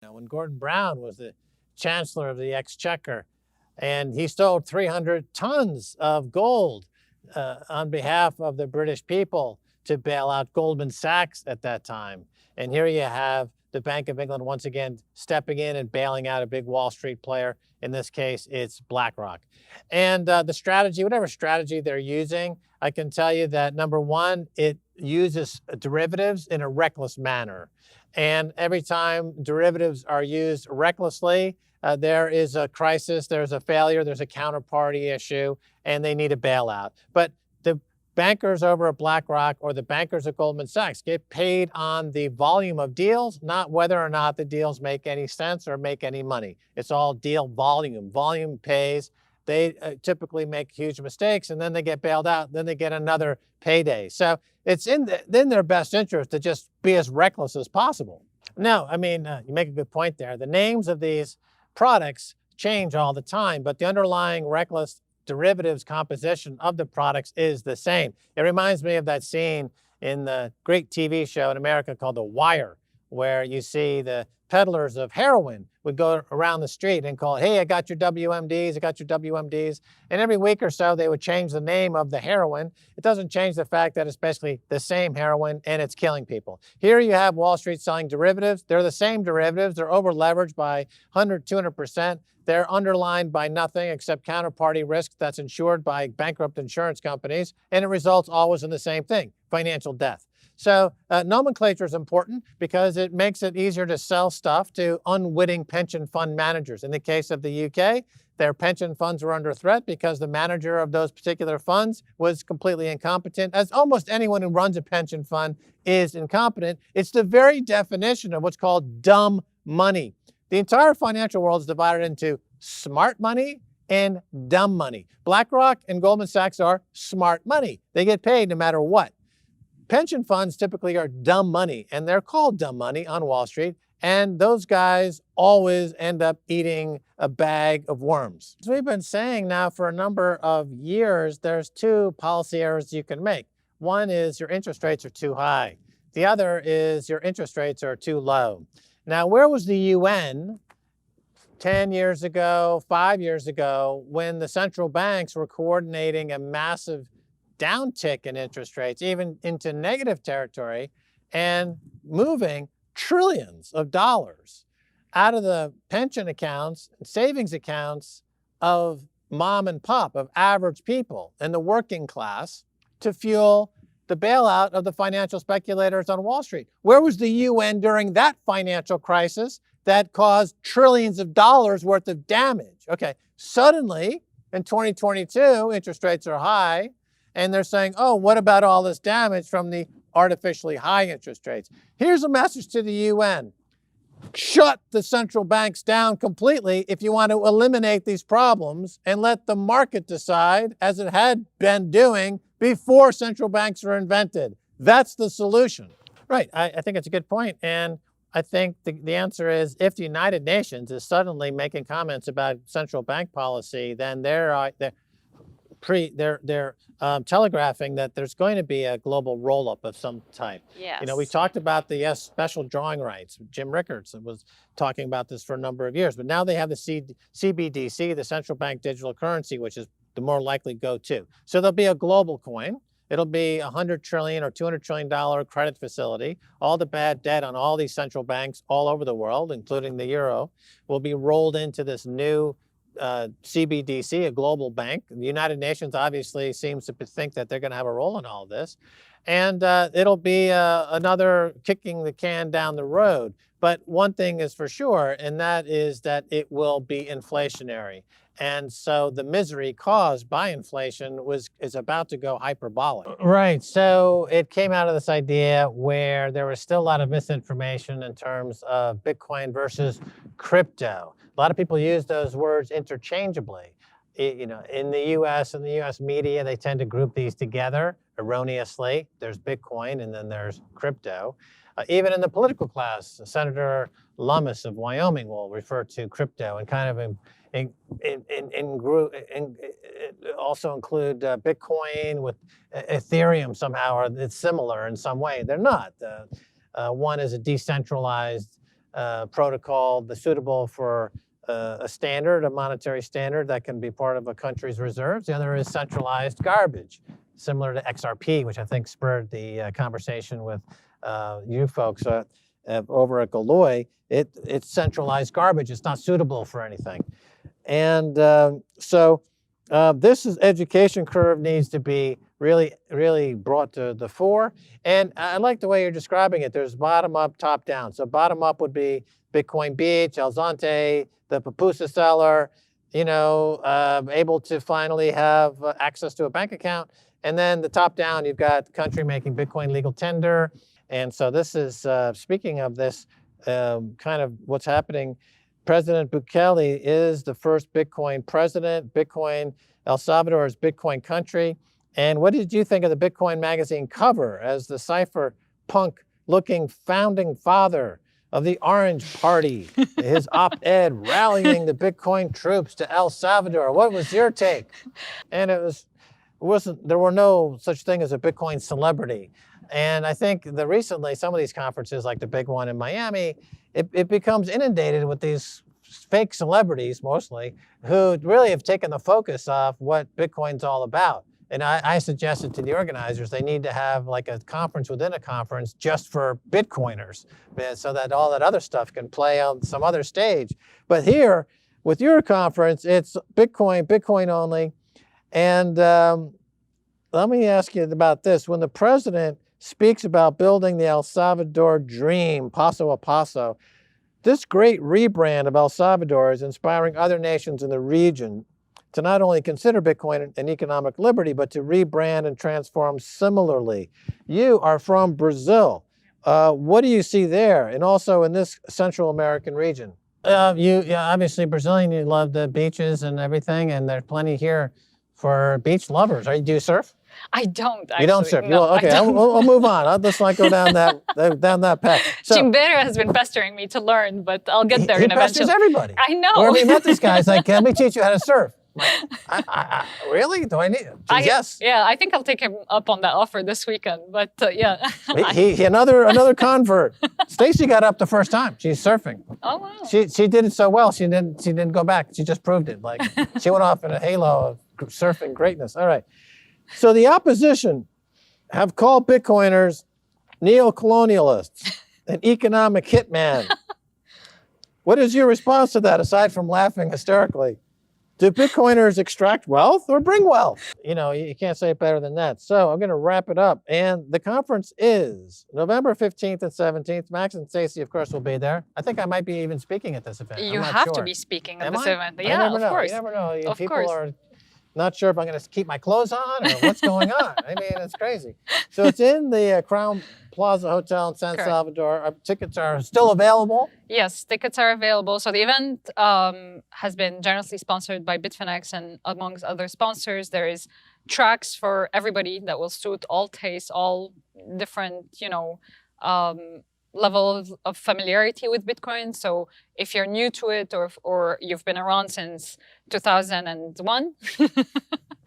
When Gordon Brown was the chancellor of the exchequer, and he stole 300 tons of gold on behalf of the British people to bail out Goldman Sachs at that time. And here you have the Bank of England once again stepping in and bailing out a big Wall Street player. In this case, it's BlackRock. And the strategy, whatever strategy they're using, I can tell you that number one, it uses derivatives in a reckless manner. And every time derivatives are used recklessly, there is a crisis, there's a failure, there's a counterparty issue, and they need a bailout. But the bankers over at BlackRock or the bankers at Goldman Sachs get paid on the volume of deals, not whether or not the deals make any sense or make any money. It's all deal volume. Volume pays. They typically make huge mistakes, and then they get bailed out. Then they get another payday. So it's in their best interest to just be as reckless as possible. No, I mean, you make a good point there. The names of these products change all the time, but the underlying reckless derivatives composition of the products is the same. It reminds me of that scene in the great TV show in America called The Wire, where you see the peddlers of heroin would go around the street and call, hey, I got your WMDs, I got your WMDs. And every week or so, they would change the name of the heroin. It doesn't change the fact that it's basically the same heroin and it's killing people. Here you have Wall Street selling derivatives. They're the same derivatives. They're over leveraged by 100, 200%. They're underlined by nothing except counterparty risk that's insured by bankrupt insurance companies. And it results always in the same thing, financial death. So nomenclature is important because it makes it easier to sell stuff to unwitting pension fund managers. In the case of the UK, their pension funds were under threat because the manager of those particular funds was completely incompetent, as almost anyone who runs a pension fund is incompetent. It's the very definition of what's called dumb money. The entire financial world is divided into smart money and dumb money. BlackRock and Goldman Sachs are smart money. They get paid no matter what. Pension funds typically are dumb money, and they're called dumb money on Wall Street, and those guys always end up eating a bag of worms. As we've been saying now for a number of years, there's two policy errors you can make. One is your interest rates are too high. The other is your interest rates are too low. Now, where was the UN 10 years ago, 5 years ago, when the central banks were coordinating a massive downtick in interest rates, even into negative territory, and moving trillions of dollars out of the pension accounts and savings accounts of mom and pop, of average people and the working class to fuel the bailout of the financial speculators on Wall Street? Where was the UN during that financial crisis that caused trillions of dollars worth of damage? Okay, suddenly in 2022, interest rates are high. And they're saying, oh, what about all this damage from the artificially high interest rates? Here's a message to the UN. Shut the central banks down completely if you want to eliminate these problems and let the market decide, as it had been doing before central banks were invented. That's the solution. Right. I think it's a good point. And I think the answer is if the United Nations is suddenly making comments about central bank policy, then they're telegraphing that there's going to be a global roll-up of some type. Yes. You know, we talked about the special drawing rights. Jim Rickards was talking about this for a number of years, but now they have the CBDC, the central bank digital currency, which is the more likely go-to. So there'll be a global coin. It'll be $100 trillion or $200 trillion credit facility. All the bad debt on all these central banks all over the world, including the euro, will be rolled into this new CBDC, a global bank. The United Nations obviously seems to think that they're going to have a role in all of this. And it'll be another kicking the can down the road. But one thing is for sure, and that is that it will be inflationary. And so the misery caused by inflation is about to go hyperbolic. Right. So it came out of this idea where there was still a lot of misinformation in terms of Bitcoin versus crypto. A lot of people use those words interchangeably. You know, in the U.S. and the U.S. media, they tend to group these together erroneously. There's Bitcoin and then there's crypto. Even in the political class, Senator Lummis of Wyoming will refer to crypto and kind of also include Bitcoin with Ethereum somehow, or it's similar in some way. They're not. One is a decentralized protocol that's suitable for a standard, a monetary standard that can be part of a country's reserves. The other is centralized garbage, similar to XRP, which I think spurred the conversation with you folks over at Galois. It's centralized garbage. It's not suitable for anything. And so this education curve needs to be really brought to the fore. And I like the way you're describing it. There's bottom up, top down. So bottom up would be Bitcoin Beach, El Zonte, the Papusa seller, able to finally have access to a bank account. And then the top down, you've got the country making Bitcoin legal tender. And so this is, speaking of this, kind of what's happening. President Bukele is the first Bitcoin president. El Salvador is Bitcoin country. And what did you think of the Bitcoin magazine cover as the cypherpunk-looking founding father of the Orange Party, his op-ed rallying the Bitcoin troops to El Salvador? What was your take? And there were no such thing as a Bitcoin celebrity. And I think that recently, some of these conferences, like the big one in Miami, it becomes inundated with these fake celebrities, mostly, who really have taken the focus off what Bitcoin's all about. And I suggested to the organizers they need to have like a conference within a conference just for Bitcoiners, so that all that other stuff can play on some other stage. But here, with your conference, it's Bitcoin only. And let me ask you about this. When the president speaks about building the El Salvador dream, paso a paso, this great rebrand of El Salvador is inspiring other nations in the region to not only consider Bitcoin an economic liberty, but to rebrand and transform similarly. You are from Brazil. What do you see there, and also in this Central American region? Obviously Brazilian, you love the beaches and everything, and there's plenty here for beach lovers. Do you surf? I don't, actually. You don't surf? No, well, okay, I'll move on. Let's not go down that path. So, Chimbeiro has been pestering me to learn, but I'll get there eventually. He pesters everybody. I know. Wherever we met this guy, he's like, can we teach you how to surf? Really? Do I need it? Yes. Yeah, I think I'll take him up on that offer this weekend. But yeah. he another convert. Stacy got up the first time. She's surfing. Oh wow. She did it so well. She didn't go back. She just proved it. Like she went off in a halo of surfing greatness. All right. So the opposition have called Bitcoiners neo-colonialists, an economic hitman. What is your response to that, aside from laughing hysterically? Do Bitcoiners extract wealth or bring wealth? You can't say it better than that. So I'm going to wrap it up. And the conference is November 15th and 17th. Max and Stacy, of course, will be there. I think I might be even speaking at this event. You have to be speaking at this event. Yeah, of course. You never know. Of People course. are not sure if I'm going to keep my clothes on or what's going on. I mean, it's crazy. So it's in the Crown Plaza Hotel in San Salvador. Our tickets are still available. Yes, tickets are available. So the event has been generously sponsored by Bitfinex, and amongst other sponsors, there is tracks for everybody that will suit all tastes, all different, levels of familiarity with Bitcoin. So if you're new to it or you've been around since 2001,